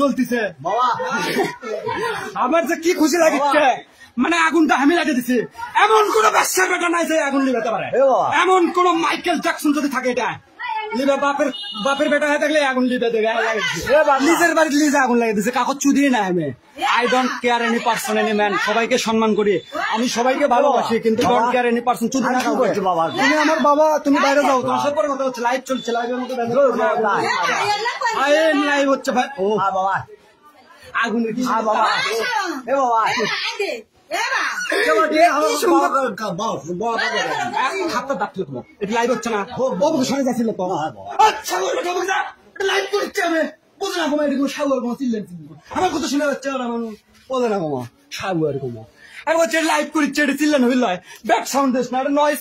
চলতেছে বাবা, আমার যে কি খুশি লাগছে, মানে আগুনটা আমি লাগিয়ে দিছি। এমন কোন ব্যবসার বেটা নাই যে আগুন লিবাতে পারে, এমন কোন মাইকেল জ্যাকসন যদি থাকে এটা লিবে, বাপের বেটা হয়ে থাকলে আগুন লিবে দেবে। নিজের বাড়িতে নিজে আগুন লাগিয়ে দিচ্ছে, কাকত চুদিয়ে নাই আমি। I don't care any person any man, সবাইকে সম্মান করি, আমি সবাইকে ভালোবাসি, কিন্তু ডোন্ট কেয়ার এনি পার্সন। চুদি না করছে বাবা, তুমি আমার বাবা, তুমি বাইরে যাও, তোমার সাথে পরে কথা হচ্ছে, লাইভ চলছে, লাইভের মধ্যে লাইভ হচ্ছে ভাই। ও বাবা আগুনের কি বাবা, এ বাবা লাইভ হচ্ছে না, সঙ্গে যাচ্ছিল তো লাইভ করছে, আমি বোঝে না কমা, এরকম সাগুয়ার কমা চিল্লেন, আমার কথা শুনে যাচ্ছে ওরা মানুষ বোঝে না কমা, সাগুয়ার কমা। আমি বলছি লাইভ করছে, এটা চিল্লেন হইল ব্যাক সাউন্ড দিস না, এটা নয়েজ।